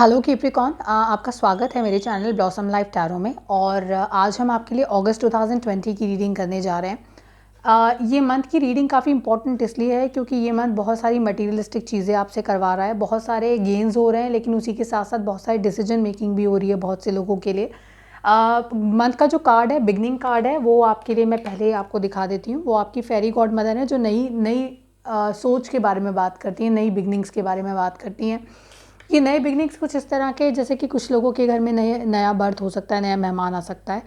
Hello Capricorn, आपका स्वागत है मेरे चैनल ब्लॉसम लाइफ टैरो में। और आज हम आपके लिए अगस्त 2020 की रीडिंग करने जा रहे हैं। ये मंथ की रीडिंग काफ़ी इंपॉर्टेंट इसलिए है क्योंकि ये मंथ बहुत सारी मटेरियलिस्टिक चीज़ें आपसे करवा रहा है, बहुत सारे गेन्स हो रहे हैं, लेकिन उसी के साथ साथ बहुत सारी डिसीजन मेकिंग भी हो रही है बहुत से लोगों के लिए। मंथ का जो कार्ड है, बिगनिंग कार्ड है, वो आपके लिए मैं पहले आपको दिखा देती हूँ। वो आपकी फेरी गॉड मदर है जो नई नई सोच के बारे में बात करती हैं, नई बिगनिंग्स के बारे में बात करती हैं। ये नए बिगनिंग्स कुछ इस तरह के, जैसे कि कुछ लोगों के घर में नया बर्थ हो सकता है, नया मेहमान आ सकता है,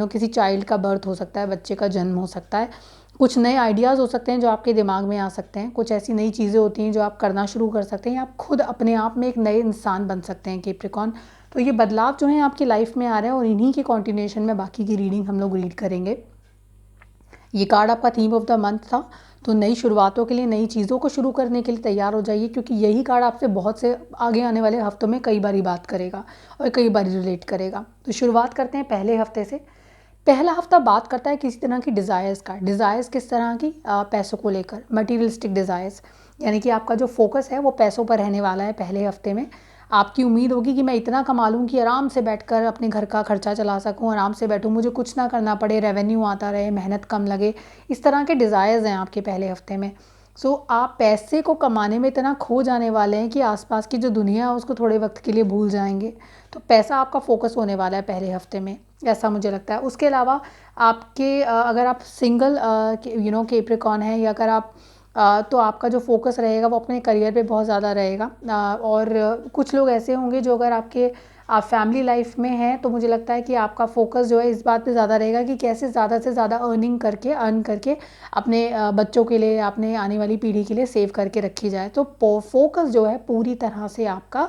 किसी चाइल्ड का बर्थ हो सकता है, बच्चे का जन्म हो सकता है, कुछ नए आइडियाज़ हो सकते हैं जो आपके दिमाग में आ सकते हैं, कुछ ऐसी नई चीज़ें होती हैं जो आप करना शुरू कर सकते हैं, या आप खुद अपने आप में एक नए इंसान बन सकते हैं कैप्रिकॉर्न। तो ये बदलाव जो हैं आपकी लाइफ में आ रहे हैं और इन्हीं के कॉन्टिन्यूएशन में बाकी की रीडिंग हम लोग रीड करेंगे। ये कार्ड आपका थीम ऑफ द मंथ था, तो नई शुरुआतों के लिए, नई चीज़ों को शुरू करने के लिए तैयार हो जाइए, क्योंकि यही कार्ड आपसे बहुत से आगे आने वाले हफ्तों में कई बारी बात करेगा और कई बारी रिलेट करेगा। तो शुरुआत करते हैं पहले हफ्ते से। पहला हफ्ता बात करता है किसी तरह की डिज़ायर्स का। डिज़ायर्स किस तरह की? पैसों को लेकर, मटीरियलिस्टिक डिज़ायर्स, यानी कि आपका जो फोकस है वो पैसों पर रहने वाला है पहले हफ्ते में। आपकी उम्मीद होगी कि मैं इतना कमा लूँ कि आराम से बैठकर अपने घर का खर्चा चला सकूँ, आराम से बैठूँ, मुझे कुछ ना करना पड़े, रेवेन्यू आता रहे, मेहनत कम लगे। इस तरह के डिज़ायर्स हैं आपके पहले हफ्ते में। सो आप पैसे को कमाने में इतना खो जाने वाले हैं कि आसपास की जो दुनिया है उसको थोड़े वक्त के लिए भूल जाएंगे। तो पैसा आपका फोकस होने वाला है पहले हफ्ते में, ऐसा मुझे लगता है। उसके अलावा आपके अगर आप सिंगल कैप्रिकॉर्न है, या अगर आप तो आपका जो फोकस रहेगा वो अपने करियर पे बहुत ज़्यादा रहेगा। और कुछ लोग ऐसे होंगे जो, अगर आप फैमिली लाइफ में हैं, तो मुझे लगता है कि आपका फोकस जो है इस बात पे ज़्यादा रहेगा कि कैसे ज़्यादा से ज़्यादा अर्न करके अपने बच्चों के लिए, अपने आने वाली पीढ़ी के लिए सेव करके रखी जाए। तो फोकस जो है पूरी तरह से आपका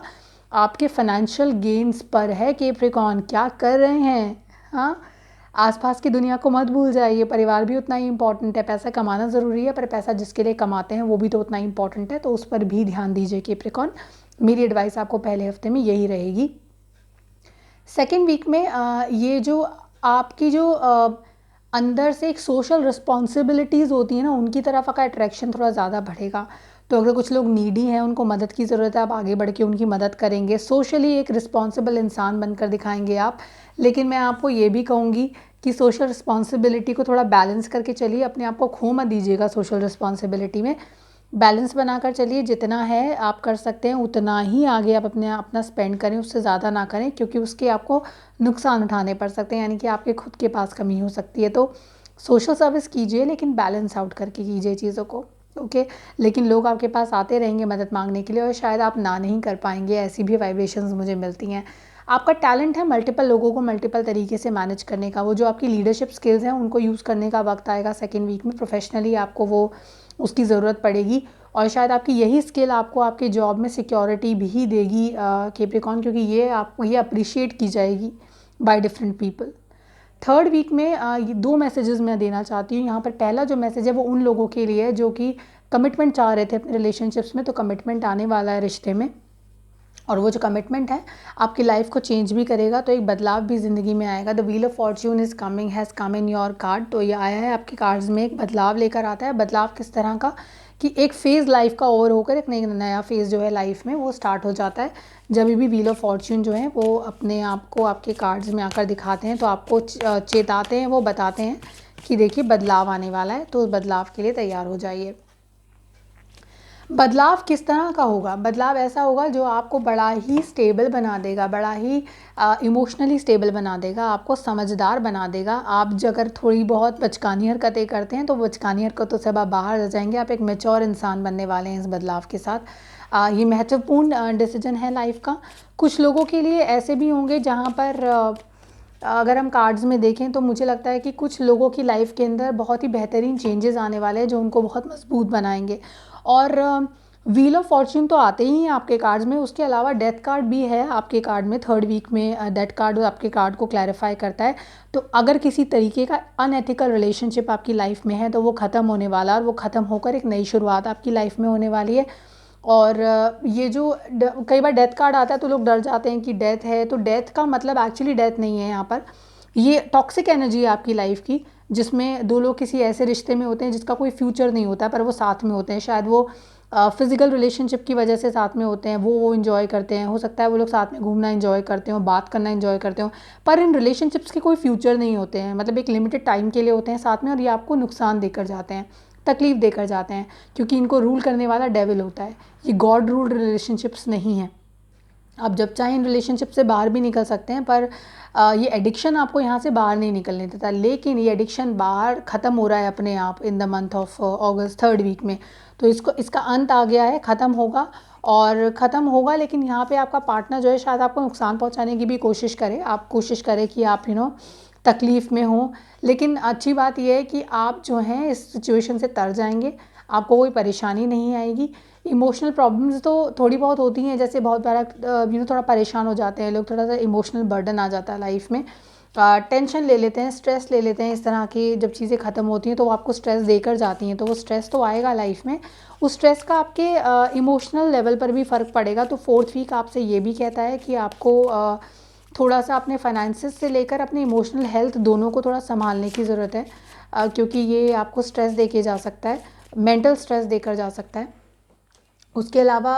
आपके फाइनेंशियल गेन्स पर है। कैप्रिकॉर्न, क्या कर रहे हैं? हाँ, आसपास की दुनिया को मत भूल जाइए। परिवार भी उतना ही इम्पॉर्टेंट है। पैसा कमाना ज़रूरी है, पर पैसा जिसके लिए कमाते हैं वो भी तो उतना ही इम्पॉर्टेंट है, तो उस पर भी ध्यान दीजिए कैप्रिकॉर्न। मेरी एडवाइस आपको पहले हफ्ते में यही रहेगी। सेकेंड वीक में ये जो आपकी जो अंदर से एक सोशल रिस्पॉन्सिबिलिटीज़ होती है ना, उनकी तरफ का अट्रैक्शन थोड़ा ज़्यादा बढ़ेगा। तो अगर कुछ लोग नीडी हैं, उनको मदद की ज़रूरत है, आप आगे बढ़ के उनकी मदद करेंगे, सोशली एक रिस्पॉन्सिबल इंसान बनकर दिखाएंगे आप। लेकिन मैं आपको ये भी कहूँगी कि सोशल रिस्पॉन्सिबिलिटी को थोड़ा बैलेंस करके चलिए, अपने आप को खो मत दीजिएगा सोशल रिस्पॉन्सिबिलिटी में। बैलेंस बनाकर चलिए, जितना है आप कर सकते हैं उतना ही आगे आप अपना स्पेंड करें, उससे ज़्यादा ना करें, क्योंकि उसके आपको नुकसान उठाने पड़ सकते हैं, यानी कि आपके खुद के पास कमी हो सकती है। तो सोशल सर्विस कीजिए, लेकिन बैलेंस आउट करके कीजिए चीज़ों को, ओके। लेकिन लोग आपके पास आते रहेंगे मदद मांगने के लिए, और शायद आप ना नहीं कर पाएंगे, ऐसी भी वाइब्रेशंस मुझे मिलती हैं। आपका टैलेंट है मल्टीपल लोगों को मल्टीपल तरीके से मैनेज करने का। वो जो आपकी लीडरशिप स्किल्स हैं उनको यूज़ करने का वक्त आएगा सेकेंड वीक में। प्रोफेशनली आपको वो उसकी ज़रूरत पड़ेगी, और शायद आपकी यही स्किल आपको आपके जॉब में सिक्योरिटी भी देगी कैप्रिकॉर्न, क्योंकि ये अप्रिशिएट की जाएगी by different people. Third week में ये दो मैसेजेस मैं देना चाहती हूँ यहाँ पर। पहला जो मैसेज है वो उन लोगों के लिए है जो कि कमिटमेंट चाह रहे थे अपने रिलेशनशिप्स में। तो कमिटमेंट आने वाला है रिश्ते में, और वो जो कमिटमेंट है आपकी लाइफ को चेंज भी करेगा, तो एक बदलाव भी ज़िंदगी में आएगा। The wheel of Fortune is coming, has come in your card. तो ये आया है आपके कार्ड्स में, एक बदलाव लेकर आता है। बदलाव किस तरह का कि एक फ़ेज़ लाइफ का ओवर होकर एक नया फ़ेज़ जो है लाइफ में वो स्टार्ट हो जाता है। जब भी व्हील ऑफ फॉर्च्यून जो है वो अपने आप को आपके कार्ड्स में आकर दिखाते हैं, तो आपको चेताते हैं, वो बताते हैं कि देखिए बदलाव आने वाला है, तो उस बदलाव के लिए तैयार हो जाइए। बदलाव किस तरह का होगा? बदलाव ऐसा होगा जो आपको बड़ा ही स्टेबल बना देगा, बड़ा ही इमोशनली स्टेबल बना देगा, आपको समझदार बना देगा। आप अगर थोड़ी बहुत बचकानी हरकतें करते हैं, तो बचकानी हरकतों से आप बाहर आ जाएंगे, आप एक मैच्योर इंसान बनने वाले हैं इस बदलाव के साथ। ये महत्वपूर्ण डिसीजन है लाइफ का। कुछ लोगों के लिए ऐसे भी होंगे जहाँ पर अगर हम कार्ड्स में देखें तो मुझे लगता है कि कुछ लोगों की लाइफ के अंदर बहुत ही बेहतरीन चेंजेस आने वाले हैं जो उनको बहुत मजबूत बनाएंगे। और व्हील ऑफ फॉर्च्यून तो आते ही हैं आपके कार्ड्स में, उसके अलावा डेथ कार्ड भी है आपके कार्ड में। थर्ड वीक में डेथ कार्ड आपके कार्ड को क्लैरिफाई करता है। तो अगर किसी तरीके का अनएथिकल रिलेशनशिप आपकी लाइफ में है तो वो ख़त्म होने वाला है, और वो ख़त्म होकर एक नई शुरुआत आपकी लाइफ में होने वाली है। और ये जो कई बार डेथ कार्ड आता है तो लोग डर जाते हैं कि डेथ है, तो डेथ का मतलब एक्चुअली डेथ नहीं है यहाँ पर। ये टॉक्सिक एनर्जी है आपकी लाइफ की, जिसमें दो लोग किसी ऐसे रिश्ते में होते हैं जिसका कोई फ्यूचर नहीं होता, पर वो साथ में होते हैं। शायद वो फिज़िकल रिलेशनशिप की वजह से साथ में होते हैं, वो इन्जॉय करते हैं। हो सकता है वो लोग साथ में घूमना इन्जॉय करते हो, बात करना इन्जॉय करते हो, पर इन रिलेशनशिप्स के कोई फ्यूचर नहीं होते हैं। मतलब एक लिमिटेड टाइम के लिए होते हैं साथ में, और ये आपको नुकसान देकर जाते हैं, तकलीफ़ देकर जाते हैं, क्योंकि इनको रूल करने वाला डेविल होता है। ये गॉड रूल्ड रिलेशनशिप्स नहीं हैं। आप जब चाहें इन रिलेशनशिप से बाहर भी निकल सकते हैं, पर ये एडिक्शन आपको यहाँ से बाहर नहीं निकलने देता। लेकिन ये एडिक्शन बाहर ख़त्म हो रहा है अपने आप in the month of August, 3rd week में। तो इसका अंत आ गया है, ख़त्म होगा और ख़त्म होगा। लेकिन यहाँ पे आपका पार्टनर जो है शायद आपको नुकसान पहुँचाने की भी कोशिश करे। आप कोशिश करें कि आप तकलीफ़ में हो, लेकिन अच्छी बात यह है कि आप जो हैं इस सिचुएशन से तर जाएंगे, आपको कोई परेशानी नहीं आएगी। इमोशनल प्रॉब्लम्स तो थोड़ी बहुत होती हैं, जैसे बहुत बार थोड़ा परेशान हो जाते हैं लोग, थोड़ा सा इमोशनल बर्डन आ जाता है लाइफ में, टेंशन ले लेते हैं, स्ट्रेस ले लेते हैं। इस तरह की जब चीज़ें ख़त्म होती हैं तो वो आपको स्ट्रेस देकर जाती हैं, तो वो स्ट्रेस तो आएगा लाइफ में। उस स्ट्रेस का आपके इमोशनल लेवल पर भी फ़र्क पड़ेगा। तो 4th वीक आपसे ये भी कहता है कि आपको थोड़ा सा अपने फाइनेंसिस से लेकर अपने इमोशनल हेल्थ दोनों को थोड़ा संभालने की ज़रूरत है, क्योंकि ये आपको स्ट्रेस दे के जा सकता है, मेंटल स्ट्रेस देकर जा सकता है। उसके अलावा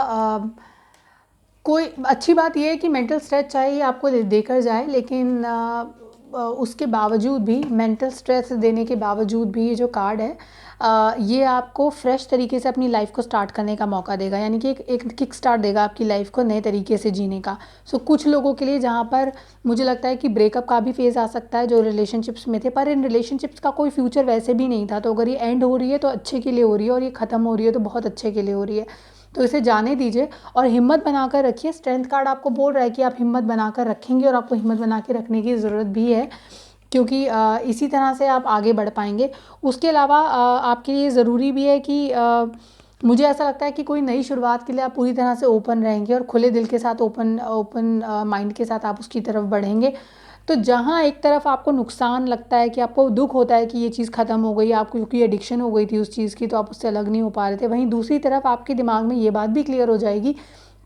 कोई अच्छी बात यह है कि मेंटल स्ट्रेस चाहे ये आपको देकर जाए, लेकिन उसके बावजूद भी, मेंटल स्ट्रेस देने के बावजूद भी, ये जो कार्ड है ये आपको फ्रेश तरीके से अपनी लाइफ को स्टार्ट करने का मौका देगा। यानी कि एक किक स्टार्ट देगा आपकी लाइफ को नए तरीके से जीने का। सो कुछ लोगों के लिए जहाँ पर मुझे लगता है कि ब्रेकअप का भी फेज़ आ सकता है, जो रिलेशनशिप्स में थे, पर इन रिलेशनशिप्स का कोई फ्यूचर वैसे भी नहीं था। तो अगर ये एंड हो रही है तो अच्छे के लिए हो रही है, और ये ख़त्म हो रही है तो बहुत अच्छे के लिए हो रही है। तो इसे जाने दीजिए और हिम्मत बनाकर रखिए। स्ट्रेंथ कार्ड आपको बोल रहा है कि आप हिम्मत बनाकर रखेंगे, और आपको हिम्मत बना के रखने की ज़रूरत भी है, क्योंकि इसी तरह से आप आगे बढ़ पाएंगे। उसके अलावा आपके लिए ज़रूरी भी है कि मुझे ऐसा लगता है कि कोई नई शुरुआत के लिए आप पूरी तरह से ओपन रहेंगे, और खुले दिल के साथ, ओपन माइंड के साथ आप उसकी तरफ बढ़ेंगे। तो जहाँ एक तरफ आपको नुकसान लगता है, कि आपको दुख होता है कि ये चीज़ ख़त्म हो गई, आपको क्योंकि एडिक्शन हो गई थी उस चीज़ की, तो आप उससे अलग नहीं हो पा रहे थे, वहीं दूसरी तरफ आपके दिमाग में ये बात भी क्लियर हो जाएगी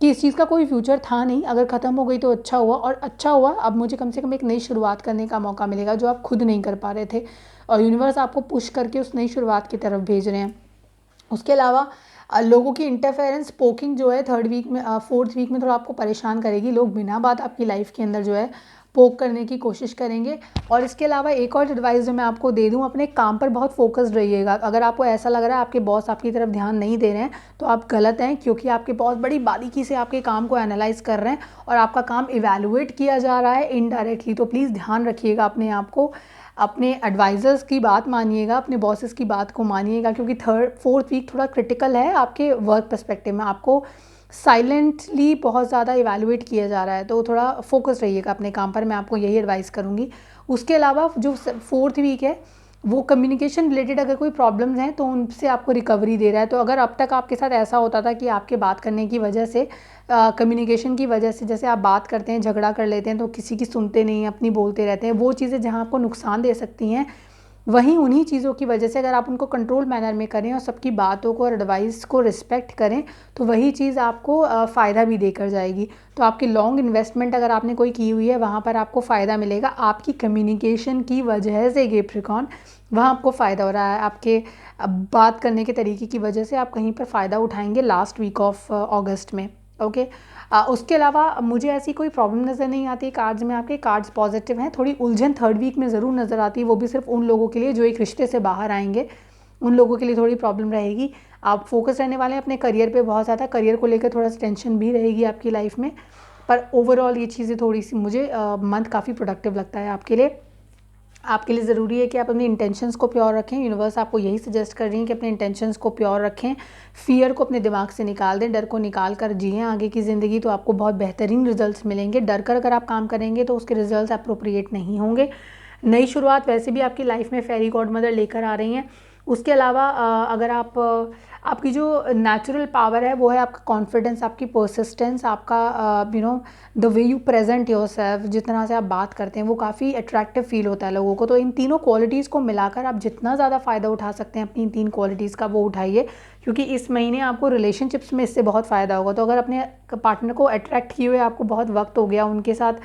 कि इस चीज़ का कोई फ्यूचर था नहीं, अगर ख़त्म हो गई तो अच्छा हुआ, और अच्छा हुआ अब मुझे कम से कम एक नई शुरुआत करने का मौका मिलेगा, जो आप खुद नहीं कर पा रहे थे, और यूनिवर्स आपको पुश करके उस नई शुरुआत की तरफ भेज रहे हैं। उसके अलावा लोगों की इंटरफेरेंस, पोकिंग जो है 3rd वीक में, 4th वीक में थोड़ा आपको परेशान करेगी। लोग बिना बात आपकी लाइफ के अंदर जो है पोक करने की कोशिश करेंगे। और इसके अलावा एक और एडवाइस जो मैं आपको दे दूं, अपने काम पर बहुत फोकस्ड रहिएगा। अगर आपको ऐसा लग रहा है आपके बॉस आपकी तरफ ध्यान नहीं दे रहे हैं, तो आप गलत हैं, क्योंकि आपके बॉस बड़ी बारीकी से आपके काम को एनालाइज कर रहे हैं, और आपका काम इवैल्यूएट किया जा रहा है इनडायरेक्टली। तो प्लीज़ ध्यान रखिएगा अपने आप को, अपने एडवाइज़र्स की बात मानिएगा, अपने बॉसेस की बात को मानिएगा, क्योंकि 4th वीक थोड़ा क्रिटिकल है आपके वर्क पर्सपेक्टिव में। आपको साइलेंटली बहुत ज़्यादा इवैल्यूएट किया जा रहा है, तो थोड़ा फोकस रहिएगा अपने काम पर, मैं आपको यही एडवाइस करूँगी। उसके अलावा जो 4th वीक है, वो कम्युनिकेशन रिलेटेड अगर कोई प्रॉब्लम्स हैं तो उनसे आपको रिकवरी दे रहा है। तो अगर अब तक आपके साथ ऐसा होता था कि आपके बात करने की वजह से, कम्युनिकेशन की वजह से, जैसे आप बात करते हैं, झगड़ा कर लेते हैं, तो किसी की सुनते नहीं, अपनी बोलते रहते हैं, वो चीज़ें जहाँ आपको नुकसान दे सकती हैं, वहीं उन्हीं चीज़ों की वजह से अगर आप उनको कंट्रोल मैनर में करें और सबकी बातों को और एडवाइस को रिस्पेक्ट करें, तो वही चीज़ आपको फ़ायदा भी देकर जाएगी। तो आपकी लॉन्ग इन्वेस्टमेंट अगर आपने कोई की हुई है, वहाँ पर आपको फ़ायदा मिलेगा। आपकी कम्युनिकेशन की वजह से कैप्रिकॉर्न, वहाँ आपको फ़ायदा हो रहा है। आपके बात करने के तरीके की वजह से आप कहीं पर फ़ायदा उठाएंगे लास्ट वीक ऑफ अगस्त में। ओके। उसके अलावा मुझे ऐसी कोई प्रॉब्लम नज़र नहीं आती कार्ड्स में। आपके कार्ड्स पॉजिटिव हैं। थोड़ी उलझन 3rd वीक में ज़रूर नज़र आती है, वो भी सिर्फ उन लोगों के लिए जो एक रिश्ते से बाहर आएंगे, उन लोगों के लिए थोड़ी प्रॉब्लम रहेगी। आप फोकस रहने वाले हैं अपने करियर पे बहुत ज़्यादा, करियर को लेकर थोड़ा सा टेंशन भी रहेगी आपकी लाइफ में, पर ओवरऑल ये चीज़ें थोड़ी सी मुझे मंथ काफ़ी प्रोडक्टिव लगता है आपके लिए। आपके लिए ज़रूरी है कि आप अपने इंटेंशंस को प्योर रखें। यूनिवर्स आपको यही सजेस्ट कर रही है कि अपने इंटेंशंस को प्योर रखें, फियर को अपने दिमाग से निकाल दें, डर को निकाल कर जिएँ आगे की ज़िंदगी, तो आपको बहुत बेहतरीन रिजल्ट्स मिलेंगे। डर कर अगर आप काम करेंगे तो उसके रिजल्ट्स अप्रोप्रिएट नहीं होंगे। नई शुरुआत वैसे भी आपकी लाइफ में फेरी गॉड मदर लेकर आ रही हैं। उसके अलावा अगर आपकी जो नेचुरल पावर है वो है आपका कॉन्फिडेंस, आपकी परसिस्टेंस, आपका the way you present your self, जिस तरह से आप बात करते हैं वो काफ़ी अट्रैक्टिव फील होता है लोगों को। तो इन तीनों क्वालिटीज़ को मिलाकर आप जितना ज़्यादा फ़ायदा उठा सकते हैं अपनी इन 3 क्वालिटीज़ का, वो उठाइए, क्योंकि इस महीने आपको रिलेशनशिप्स में इससे बहुत फ़ायदा होगा। तो अगर अपने पार्टनर को अट्रैक्ट किए हुए आपको बहुत वक्त हो गया, उनके साथ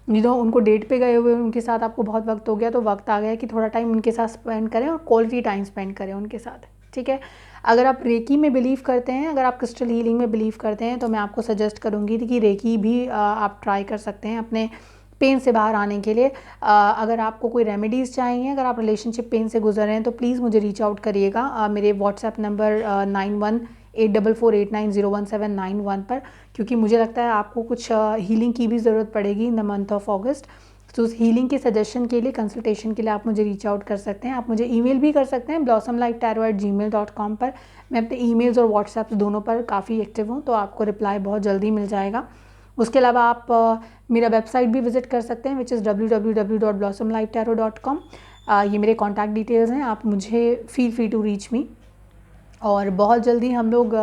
उनको डेट पे गए हुए उनके साथ आपको बहुत वक्त हो गया, तो वक्त आ गया कि थोड़ा टाइम उनके साथ स्पेंड करें और क्वालिटी टाइम स्पेंड करें उनके साथ। ठीक है। अगर आप रेकी में बिलीव करते हैं, अगर आप क्रिस्टल हीलिंग में बिलीव करते हैं, तो मैं आपको सजेस्ट करूँगी कि रेकी भी आप ट्राई कर सकते हैं अपने पेन से बाहर आने के लिए। अगर आपको कोई रेमेडीज़ चाहिए, अगर आप रिलेशनशिप पेन से गुजर रहे हैं, तो प्लीज़ मुझे रीच आउट करिएगा मेरे व्हाट्सएप नंबर 918448901791 पर, क्योंकि मुझे लगता है आपको कुछ हीलिंग की भी ज़रूरत पड़ेगी इन द मंथ ऑफ अगस्त। तो उस हीलिंग के सजेशन के लिए, कंसल्टेशन के लिए आप मुझे रीच आउट कर सकते हैं। आप मुझे ईमेल भी कर सकते हैं blossomlifetarot@gmail.com पर। मैं अपने ईमेल्स और व्हाट्सएप्स दोनों पर काफ़ी एक्टिव हूँ, तो आपको रिप्लाई बहुत जल्दी मिल जाएगा। उसके अलावा आप मेरा वेबसाइट भी विज़िट कर सकते हैं, विच इज़ www.blossomlifetarot.com। ये मेरे कॉन्टैक्ट डिटेल्स हैं, आप मुझे feel free to reach me. और बहुत जल्दी हम लोग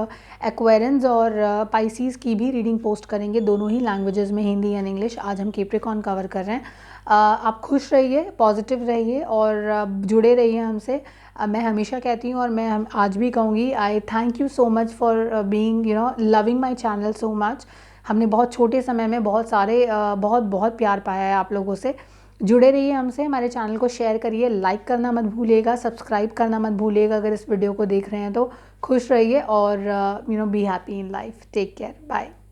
एक्वेरियंस और पाइसीज़ की भी रीडिंग पोस्ट करेंगे, दोनों ही लैंग्वेजेस में, हिंदी एंड इंग्लिश। आज हम कैप्रिकॉर्न कवर कर रहे हैं। आप खुश रहिए, पॉजिटिव रहिए और जुड़े रहिए हमसे। मैं हमेशा कहती हूँ और मैं आज भी कहूँगी, आई thank you so much for being loving my channel so much. हमने बहुत छोटे समय में बहुत सारे बहुत बहुत प्यार पाया है आप लोगों से। जुड़े रहिए हमसे, हमारे चैनल को शेयर करिए, लाइक करना मत भूलिएगा, सब्सक्राइब करना मत भूलिएगा अगर इस वीडियो को देख रहे हैं तो। खुश रहिए और be happy in life. Take care, bye.